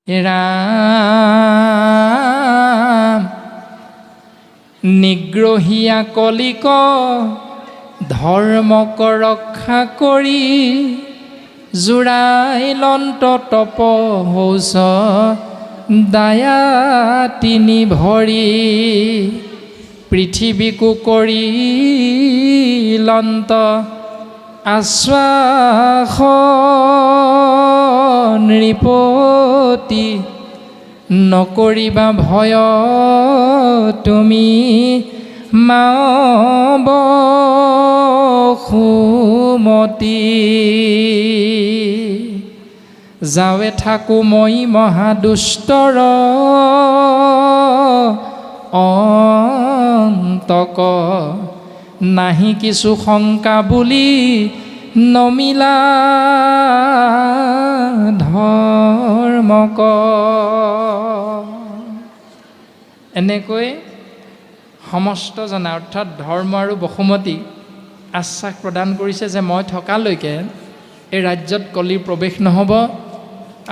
ৰাম নিগ্ৰহীয়া কলিক ধৰ্মক ৰক্ষা কৰি জোৰাই লন্ত তপ শৌচ দায়া তিনি ভৰি পৃথিৱীকো কৰি লন্ত আশ্বাস নৃপতি নকৰিবা ভয় তুমি মাব সুমতি যাৱে থাকো মই মহাদুষ্টৰ অন্তক নাহি কিছু শংকা বুলি নমিলা ধৰ্মক। এনেকৈ সমস্ত জনা অৰ্থাৎ ধৰ্ম আৰু বসুমতী আশ্বাস প্ৰদান কৰিছে যে মই থকালৈকে এই ৰাজ্যত কলিৰ প্ৰৱেশ নহ'ব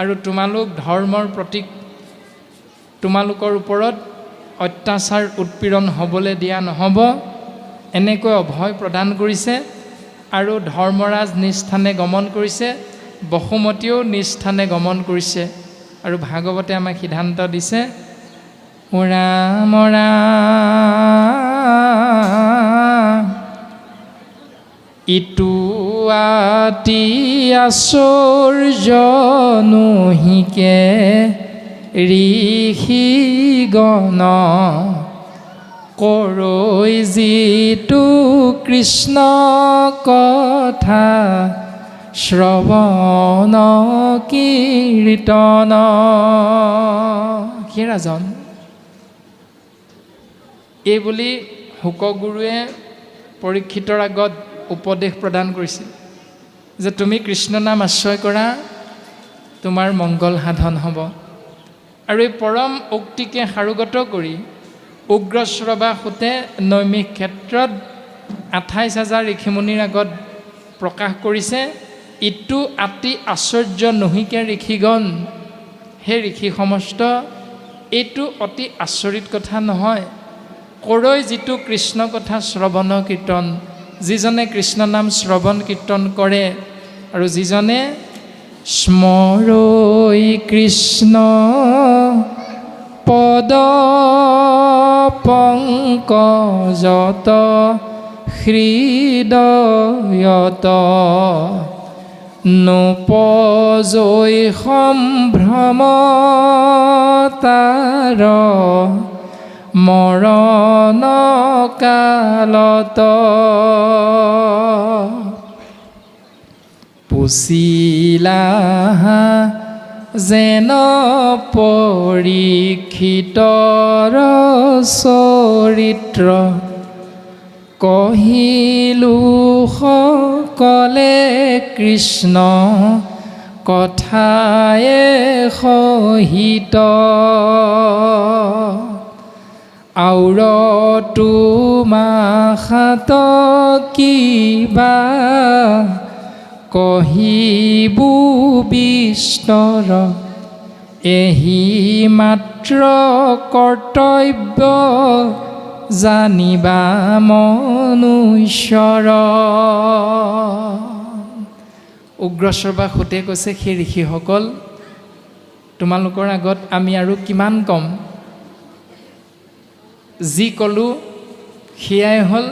আৰু তোমালোক ধৰ্মৰ প্ৰতীক তোমালোকৰ ওপৰত অত্যাচাৰ উৎপীড়ন হ'বলৈ দিয়া নহ'ব, এনেকৈ অভয় প্ৰদান কৰিছে। আৰু ধৰ্মৰাজ নিজ স্থানে গমন কৰিছে, বসুমতীয়েও নিজ স্থানে গমন কৰিছে। আৰু ভাগৱতে আমাক সিদ্ধান্ত দিছে ৰাম ৰাম ইটো আতি আশ্চৰ্য নহিকে ঋষিগণ কৰৈ যিটো কৃষ্ণ কথা শ্ৰৱণ কীৰ্তন। সেই ৰাজন এই বুলি শুকগুৰুৱে পৰীক্ষিতৰ আগত উপদেশ প্ৰদান কৰিছিল যে তুমি কৃষ্ণ নাম আশ্ৰয় কৰা, তোমাৰ মংগল সাধন হ'ব। আৰু এই পৰম উক্তিকে সাৰোগত কৰি উগ্ৰশ্ৰৱাসুতে নৈমিষ ক্ষেত্ৰত 28,000 ঋষিমুনিৰ আগত প্ৰকাশ কৰিছে ইটো আতি আশ্চৰ্য নহিকে ঋষিগণ। সেই ঋষি সমস্ত, এইটো অতি আচৰিত কথা নহয়। কৰৈ যিটো কৃষ্ণ কথা শ্ৰৱণ কীৰ্তন, যিজনে কৃষ্ণ নাম শ্ৰৱণ কীৰ্তন কৰে আৰু যিজনে স্মৰৈ কৃষ্ণ পদ পংকজত হৃদয়ত নোপজৈ সম্ভ্ৰম তাৰ মৰণ কালত পুছিলা যেন পৰীক্ষিতৰ চৰিত্ৰ কহিলো সকলে কৃষ্ণ কথায়ে সহিত আউৰ তোমাখাত কিবা কহিবু বিস্তৰ এহি মাত্ৰ কৰ্তব্য জানিবা মনুষ্যৰ। উগ্ৰশ্ৰৱাসুতে কৈছে সেই ঋষিসকল তোমালোকৰ আগত আমি আৰু কিমান কম, যি ক'লোঁ সেয়াই হ'ল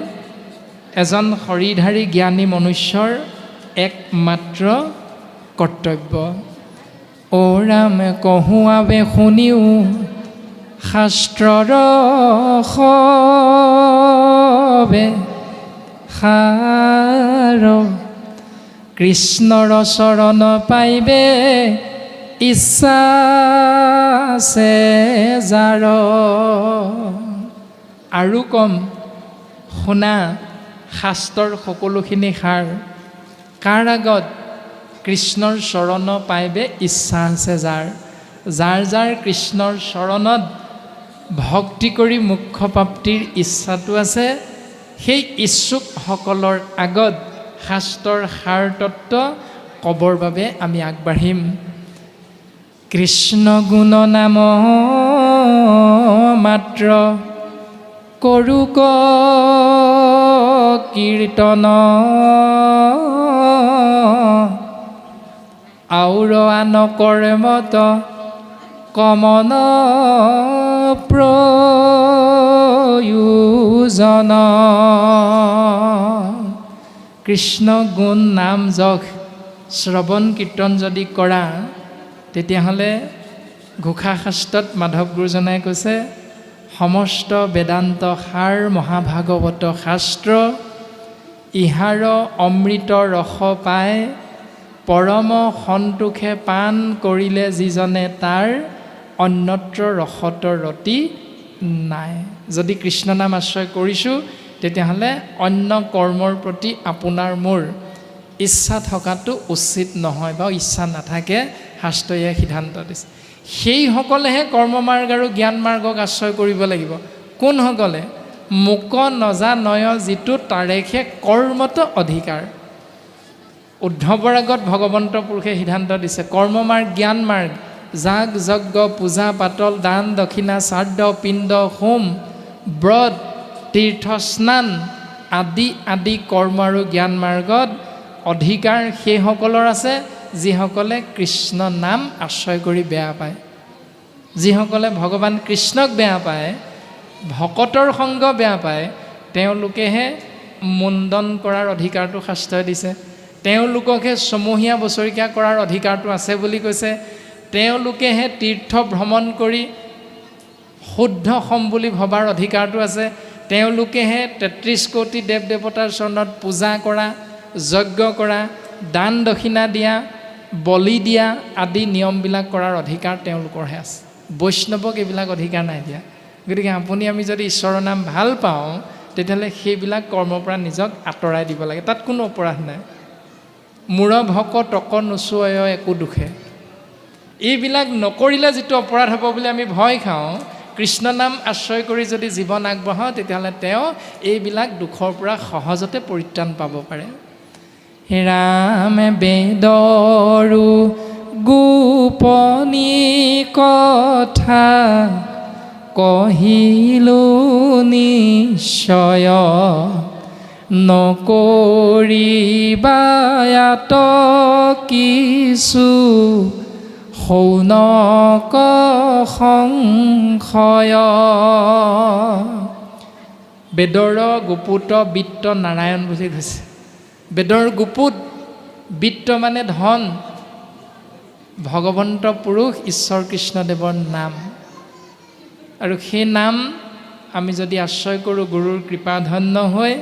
এজন শৰীৰধাৰী জ্ঞানী মনুষ্যৰ একমাত্ৰ কৰ্তব্য। অ ৰাম কহুৱাবে শুনিও শাস্ত্ৰৰ সবে সাৰ কৃষ্ণৰ চৰণ পাইবে ইচ্ছা আছে যাৰ। আৰু কম শুনা শাস্ত্ৰৰ সকলোখিনি সাৰ, কাৰ আগত? কৃষ্ণৰ চৰণ পাইবে ইচ্ছা আছে যাৰ। যাৰ যাৰ কৃষ্ণৰ চৰণত ভক্তি কৰি মোক্ষ প্ৰাপ্তিৰ ইচ্ছাটো আছে, সেই ইচ্ছুকসকলৰ আগত শাস্ত্ৰৰ সাৰ তত্ত্ব ক'বৰ বাবে আমি আগবাঢ়িম। কৃষ্ণ গুণ নাম মাত্ৰ কৰোক কীৰ্তন আউৰ আন কৰ্মত কমন প্ৰয়োজন। কৃষ্ণ গুণ নাম যশ শ্ৰৱণ কীৰ্তন যদি কৰা তেতিয়াহ'লে ঘোষা শাস্ত্ৰত মাধৱ গুৰুজনাই কৈছে সমস্ত বেদান্ত সাৰ মহাভাগৱত শাস্ত্ৰ ইহাৰ অমৃত ৰস পায় পৰম সন্তোষে পাণ কৰিলে যিজনে তাৰ অন্যত্ৰ ৰসত ৰতি নাই। যদি কৃষ্ণ নাম আশ্ৰয় কৰিছোঁ তেতিয়াহ'লে অন্য কৰ্মৰ প্ৰতি আপোনাৰ মোৰ ইচ্ছা থকাটো উচিত নহয় বা ইচ্ছা নাথাকে, শাস্ত্ৰয়ে সিদ্ধান্ত দিছে। সেইসকলেহে কৰ্মমাৰ্গ আৰু জ্ঞান মাৰ্গক আশ্ৰয় কৰিব লাগিব। কোনসকলে? মোক নজানয় যিটো তাৰেখে কৰ্মত অধিকাৰ। উদ্ধৱৰ আগত ভগৱন্ত পুৰুষে সিদ্ধান্ত দিছে কৰ্মমাৰ্গ জ্ঞান মাৰ্গ যাগ যজ্ঞ পূজা পাতল দান দক্ষিণা শ্ৰাদ্ধ পিণ্ড হোম ব্ৰত তীৰ্থ স্নান আদি আদি কৰ্ম আৰু জ্ঞান মাৰ্গত অধিকাৰ সেইসকলৰ আছে যিসকলে কৃষ্ণ নাম আশ্ৰয় কৰি বেয়া পায়। যিসকলে ভগৱান কৃষ্ণক বেয়া পায়, ভকতৰ সংগ বেয়া পায়, তেওঁলোকেহে মুণ্ডন কৰাৰ অধিকাৰটো শাস্ত্ৰই দিছে। তেওঁলোককহে ছমহীয়া বছৰেকীয়া কৰাৰ অধিকাৰটো আছে বুলি কৈছে। তেওঁলোকেহে তীৰ্থ ভ্ৰমণ কৰি শুদ্ধ হম বুলি ভবাৰ অধিকাৰটো আছে। তেওঁলোকেহে 33 কোটি দেৱ দেৱতাৰ চৰণত পূজা কৰা, যজ্ঞ কৰা, দান দক্ষিণা দিয়া, বলি দিয়া আদি নিয়মবিলাক কৰাৰ অধিকাৰ তেওঁলোকৰহে আছে। বৈষ্ণৱক এইবিলাক অধিকাৰ নাই দিয়া। গতিকে আপুনি আমি যদি ঈশ্বৰৰ নাম ভাল পাওঁ তেতিয়াহ'লে সেইবিলাক কৰ্মৰ পৰা নিজক আঁতৰাই দিব লাগে। তাত কোনো অপৰাধ নাই। মূৰ ভক টক নোচোয় একো দুখে, এইবিলাক নকৰিলে যিটো অপৰাধ হ'ব বুলি আমি ভয় খাওঁ, কৃষ্ণ নাম আশ্ৰয় কৰি যদি জীৱন আগবঢ়াওঁ তেতিয়াহ'লে তেওঁ এইবিলাক দুখৰ পৰা সহজতে পৰিত্ৰাণ পাব পাৰে। ৰামে বেদৰো গোপনী কথা কহিলো নিশ্চয় নকৰিবায়াত কিছু শৌনক সংশয়। বেদৰ গুপুত বিত্ত নাৰায়ণ বুলি কৈছে। বেদৰ গুপুত বিত্ত মানে ধন, ভগৱন্ত পুৰুষ ঈশ্বৰ কৃষ্ণদেৱৰ নাম। আৰু সেই নাম আমি যদি আশ্ৰয় কৰোঁ গুৰুৰ কৃপা ধন্য হৈ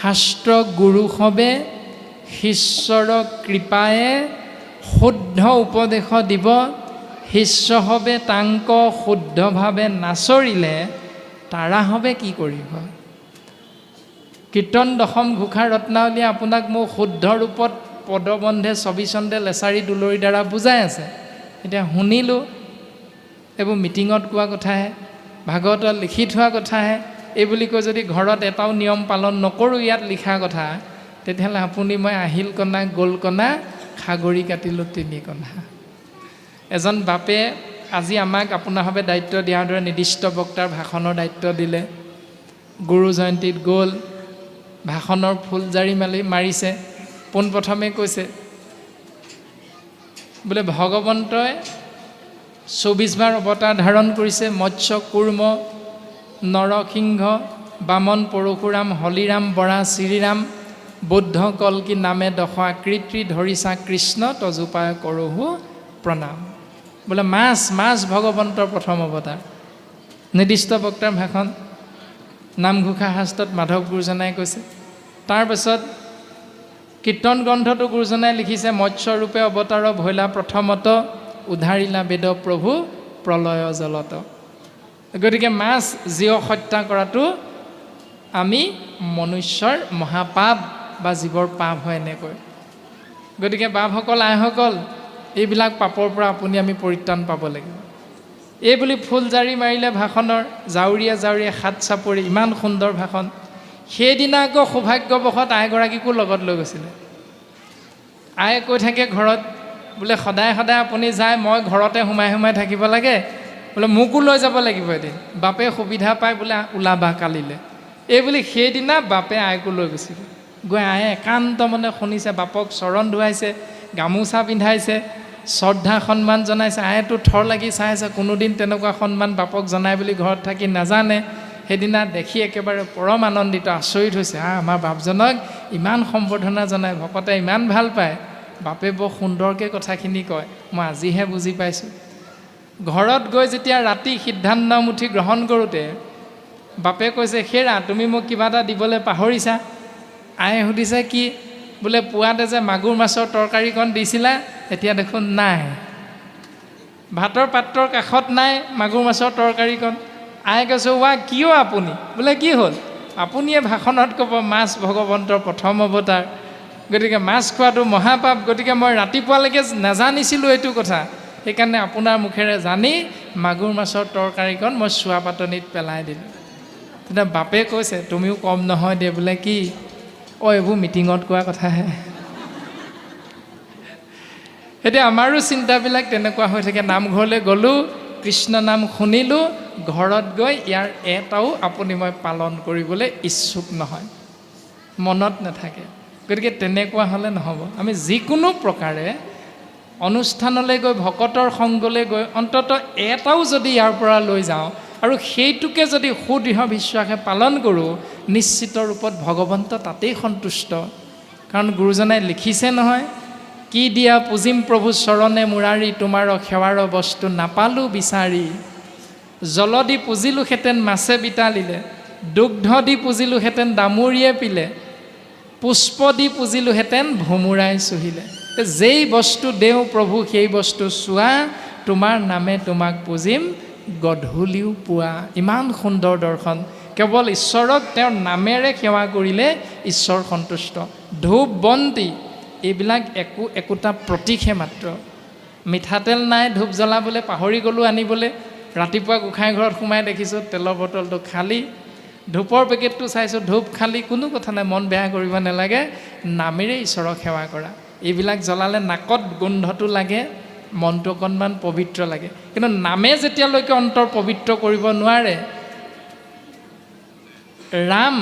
শাস্ত্ৰ গুৰু হবে শিষ্যৰ কৃপায়ে শুদ্ধ উপদেশ দিব শিষ্য হবে তাংক শুদ্ধভাৱে নাচৰিলে তাৰা হবে কি কৰিব। কীৰ্তন দশম ঘোষা ৰত্নাৱলীয়ে আপোনাক মোক শুদ্ধ ৰূপত পদবন্ধে ছবিচন্দে লেচাৰী দুলৰীৰ দ্বাৰা বুজাই আছে। এতিয়া শুনিলোঁ, এইবোৰ মিটিঙত কোৱা কথাহে, ভাগৱতত লিখি থোৱা কথাহে। এই বুলি কৈ যদি ঘৰত এটাও নিয়ম পালন নকৰোঁ ইয়াত লিখা কথা, তেতিয়াহ'লে আপুনি মই আহিল কণা গ'ল কণা খাগৰি কাটিলোঁ 3 কণা। এজন বাপে আজি আমাক আপোনাৰভাৱে দায়িত্ব দিয়াৰ দৰে নিৰ্দিষ্ট বক্তাৰ ভাষণৰ দায়িত্ব দিলে। গুৰু জয়ন্তীত গ'ল, ভাষণৰ ফুলজাৰি মাৰিছে। পোনপ্ৰথমে কৈছে বোলে ভগৱন্তই 24 বাৰ অৱতাৰ ধাৰণ কৰিছে। মৎস্য কুৰ্ম নৰসিংহ বামন পৰশুৰাম হলিৰাম বৰা শ্ৰীৰাম বুদ্ধ কল্কি নামে দশ আকৃতি ধৰিছা কৃষ্ণ তজোপায় কৰহু প্ৰণাম। বোলে মাছ ভগৱন্তৰ প্ৰথম অৱতাৰ। নিৰ্দিষ্ট বক্তাৰ ভাষণ নামঘোষা শাস্ত্ৰত মাধৱ গুৰুজনাই কৈছে। তাৰপাছত কীৰ্তন গ্ৰন্থটো গুৰুজনাই লিখিছে মৎস্যৰূপে অৱতাৰ ভৈলা প্ৰথমত উদ্ধাৰিলা বেদ প্ৰভু প্ৰলয় জলত। গতিকে মাছ জীৱ হত্যা কৰাটো আমি মনুষ্যৰ মহাপাপ বা জীৱৰ পাপ হয় এনেকৈ। গতিকে বাপসকল আইসকল এইবিলাক পাপৰ পৰা আপুনি আমি পৰিত্ৰাণ পাব লাগিব। এই বুলি ফুলজাৰি মাৰিলে ভাষণৰ, জাউৰীয়ে জাউৰীয়ে হাত চাপৰি, ইমান সুন্দৰ ভাষণ। সেইদিনা আকৌ সৌভাগ্যবশত আইগৰাকীকো লগত লৈ গৈছিলে। আয়ে কৈ থাকে ঘৰত বোলে সদায় সদায় আপুনি যায়, মই ঘৰতে সোমাই সোমাই থাকিব লাগে, বোলে মোকো লৈ যাব লাগিব এদিন। বাপে সুবিধা পাই বোলে ওলাবা কালিলৈ, এই বুলি সেইদিনা বাপে আইকো লৈ গৈছিল। গৈ আয়ে একান্ত মনে শুনিছে, বাপক চৰণ ধুৱাইছে, গামোচা পিন্ধাইছে, শ্ৰদ্ধা সন্মান জনাইছে। আয়েতো থৰ লাগি চাইছে, কোনোদিন তেনেকুৱা সন্মান বাপক জনাই বুলি ঘৰত থাকি নাজানে। সেইদিনা দেখি একেবাৰে পৰম আনন্দিত, আচৰিত হৈছে, আমাৰ বাপজনক ইমান সম্বৰ্ধনা জনায়, ভকতে ইমান ভাল পায়, বাপে বৰ সুন্দৰকৈ কথাখিনি কয়, মই আজিহে বুজি পাইছোঁ। ঘৰত গৈ যেতিয়া ৰাতি সিদ্ধান্তমুঠি গ্ৰহণ কৰোঁতে বাপে কৈছে, হেৰা তুমি মোক কিবা এটা দিবলৈ পাহৰিছা। আয়ে সুধিছে কি? বোলে পুৱাতে যে মাগুৰ মাছৰ তৰকাৰীকণ দিছিলা, এতিয়া দেখোন নাই, ভাতৰ পাত্ৰৰ কাষত নাই মাগুৰ মাছৰ তৰকাৰীকণ। আয়ে কৈছোঁ, ৱা কিয় আপুনি? বোলে কি হ'ল? আপুনিয়ে ভাষণত ক'ব মাছ ভগৱন্তৰ প্ৰথম অৱতাৰ, গতিকে মাছ খোৱাটো মহাপাপ, গতিকে মই ৰাতিপুৱালৈকে নাজানিছিলোঁ এইটো কথা, সেইকাৰণে আপোনাৰ মুখেৰে জানি মাগুৰ মাছৰ তৰকাৰীকণ মই চোৱা পাতনিত পেলাই দিলোঁ। তেতিয়া বাপে কৈছে, তুমিও কম নহয় দে, বোলে কি? এইবোৰ মিটিঙত কোৱা কথাহে। এতিয়া আমাৰো চিন্তাবিলাক তেনেকুৱা হৈ থাকে। নামঘৰলৈ গ'লোঁ, কৃষ্ণ নাম শুনিলোঁ, ঘৰত গৈ ইয়াৰ এটাও আপুনি মই পালন কৰিবলৈ ইচ্ছুক নহয়, মনত নাথাকে। গতিকে তেনেকুৱা হ'লে নহ'ব। আমি যিকোনো প্ৰকাৰে অনুষ্ঠানলৈ গৈ, ভকতৰ সংগলৈ গৈ অন্ততঃ এটাও যদি ইয়াৰ পৰা লৈ যাওঁ আৰু সেইটোকে যদি সুদৃঢ় বিশ্বাসে পালন কৰোঁ, নিশ্চিত ৰূপত ভগৱন্ত তাতেই সন্তুষ্ট। কাৰণ গুৰুজনাই লিখিছে নহয়, কি দিয়া পুজিম প্ৰভু চৰণে মুৰাৰী, তোমাৰ সেৱাৰ বস্তু নাপালোঁ বিচাৰি। জল দি পুজিলোহেঁতেন মাছে বিতালিলে, দুগ্ধ দি পুজিলোহেঁতেন দামুৰিয়ে পিলে, পুষ্প দি পুজিলোহেঁতেন ভোমোৰাই চুহিলে। যেই বস্তু দেওঁ প্ৰভু সেই বস্তু চোৱা, তোমাৰ নামে তোমাক পুজিম গধূলিও পুৱা। ইমান সুন্দৰ দৰ্শন। কেৱল ঈশ্বৰক তেওঁৰ নামেৰে সেৱা কৰিলে ঈশ্বৰ সন্তুষ্ট। ধূপ বন্তি এইবিলাক একোটা প্ৰতীকহে মাত্ৰ। মিঠাতেল নাই ধূপ জ্বলাবলৈ, পাহৰি গ'লোঁ আনিবলৈ। ৰাতিপুৱা গোঁসাই ঘৰত সোমাই দেখিছোঁ তেলৰ বটলটো খালী, ধূপৰ পেকেটটো চাইছোঁ ধূপ খালী। কোনো কথা নাই, মন বেয়া কৰিব নালাগে, নামেৰে ঈশ্বৰক সেৱা কৰা। এইবিলাক জ্বলালে নাকত গোন্ধটো লাগে, মনটো অকণমান পবিত্ৰ লাগে। কিন্তু নামে যেতিয়ালৈকে অন্তৰ পবিত্ৰ কৰিব নোৱাৰে, ৰাম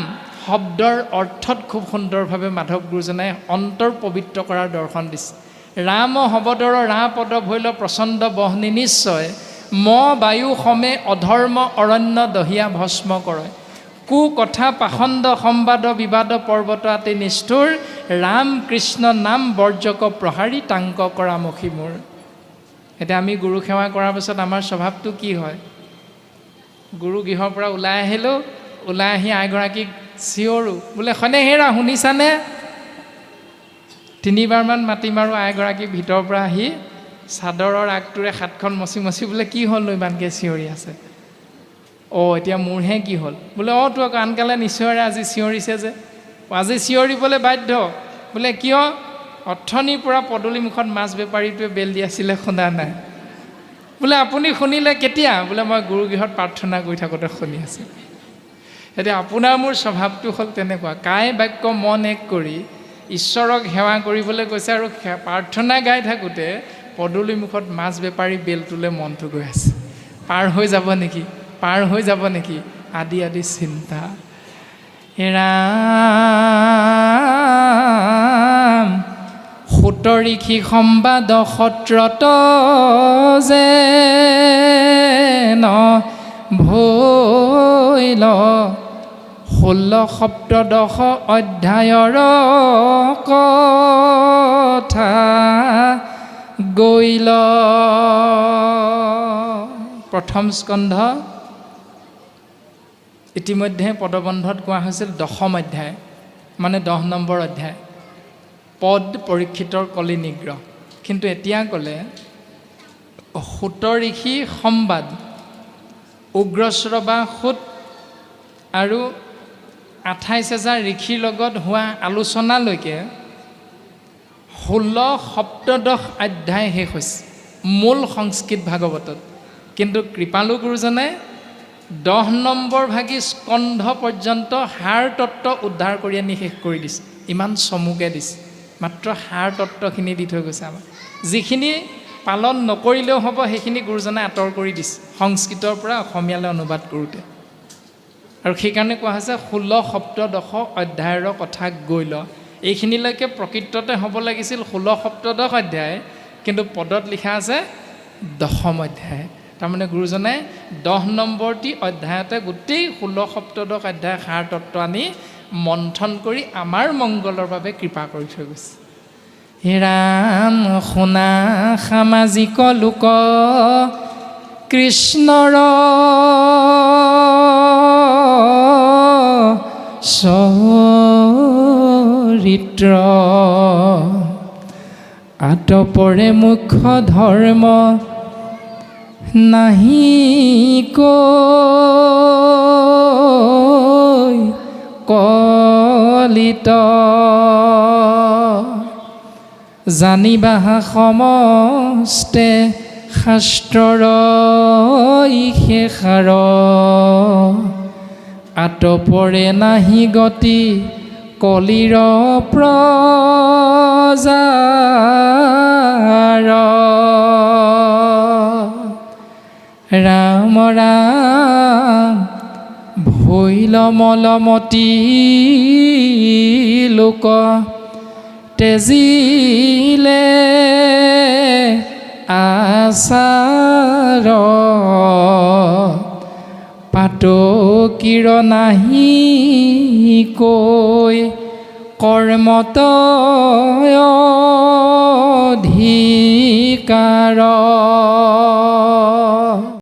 শব্দৰ অৰ্থত খুব সুন্দৰভাৱে মাধৱ গুৰুজনাই অন্তৰ পবিত্ৰ কৰাৰ দৰ্শন দিছে। ৰাম শব্দৰ ৰা পদ ভৈল প্ৰচণ্ড বহনি নিশ্চয়, ম বায়ু সমে অধৰ্ম অৰণ্য দহিয়া ভস্ম কৰে। কু কথা পাখণ্ড সম্বাদ বিবাদ পৰ্বত আতি নিষ্ঠুৰ, ৰাম কৃষ্ণ নাম বৰ্জক প্ৰহাৰী টাংক কৰা মখি মোৰ। এতিয়া আমি গুৰু সেৱা কৰাৰ পিছত আমাৰ স্বভাৱটো কি হয়? গুৰু গৃহৰ পৰা ওলাই আহিলোঁ, ওলাই আহি আইগৰাকীক চিঞৰোঁ, বোলে হয়নে হেৰা শুনিছানে? 3বাৰমান মাতি মাৰোঁ। আইগৰাকী ভিতৰৰ পৰা আহি চাদৰৰ আগটোৰে হাতখন মচি মচি বোলে কি হ'লনো ইমানকৈ চিঞৰি আছে? এতিয়া মোৰহে কি হ'ল? বোলে তো আকৌ আনকালে নিশ্চয়ৰে আজি চিঞৰিছে যে। আজি চিঞৰিবলৈ বাধ্য। বোলে কিয়? অথনিৰ পৰা পদূলিমুখত মাছ বেপাৰীটোৱে বেল দি আছিলে, শুনা নাই? বোলে আপুনি শুনিলে কেতিয়া? বোলে মই গুৰুগৃহত প্ৰাৰ্থনা কৰি থাকোঁতে শুনি আছোঁ। এতিয়া আপোনাৰ মোৰ স্বভাৱটো হ'ল তেনেকুৱা, কায় বাক্য মন এক কৰি ঈশ্বৰক সেৱা কৰিবলৈ গৈছে আৰু প্ৰাৰ্থনা গাই থাকোঁতে পদূলিমুখত মাছ বেপাৰী বেলটোলৈ মনটো গৈ আছে। পাৰ হৈ যাব নেকি, পাৰ হৈ যাব নেকি, আদি আদি চিন্তা। ৰাম সুতৰিষি সম্বাদ সত্ৰত যে ন ভৈল, 16 সপ্তদশ অধ্যায়ৰ কথা গৈল। প্ৰথম স্কন্ধ ইতিমধ্যে পদবন্ধত কোৱা হৈছিল 10ম অধ্যায়, মানে 10 নম্বৰ অধ্যায়, পদ পৰীক্ষিতৰ কলি নিগ্ৰহ। কিন্তু এতিয়া ক'লে সুতৰিষি সম্বাদ, উগ্ৰশ্ৰৱা সুত আৰু 28,000 ঋষিৰ লগত হোৱা আলোচনালৈকে 16 সপ্তদশ অধ্যায় শেষ হৈছে মূল সংস্কৃত ভাগৱতত। কিন্তু কৃপালু গুৰুজনে 10 নম্বৰ ভাগি স্কন্ধ পৰ্যন্ত সাৰ তত্ত্ব উদ্ধাৰ কৰি আনি শেষ কৰি দিছে। ইমান চমুকে দিছে। মাত্ৰ সাৰ তত্ত্বখিনি দি থৈ গৈছে আমাক। যিখিনি পালন নকৰিলেও হ'ব সেইখিনি গুৰুজনাই আঁতৰ কৰি দিছে সংস্কৃতৰ পৰা অসমীয়ালৈ অনুবাদ কৰোঁতে। আৰু সেইকাৰণে কোৱা হৈছে 16 সপ্তদশ অধ্যায়ৰ কথা গৈ ল। এইখিনিলৈকে প্ৰকৃততে হ'ব লাগিছিল 16 সপ্তদশ অধ্যায়, কিন্তু পদত লিখা আছে 10ম অধ্যায়। তাৰমানে গুৰুজনাই 10 নম্বৰটি অধ্যায়তে গোটেই 16 সপ্তদশ অধ্যায় সাৰ তত্ত্ব আনি মন্থন কৰি আমাৰ মংগলৰ বাবে কৃপা কৰি থৈ গৈছে। হে ৰাম শুনা সামাজিক লোক কৃষ্ণৰ চৰিত্ৰ আতপৰে মুখ্য ধৰ্ম নাহি কলিত জানিবা সমস্তে শাস্ত্ৰৰ শেষাৰ আতপৰে নাহি গতি কলিৰ প্ৰজাৰ ৰাম ৰাম ভৈল মলমতি লোক তেজিলে আচাৰ পাতকীৰ নাহি কৈ কৰ্মত অধিকাৰ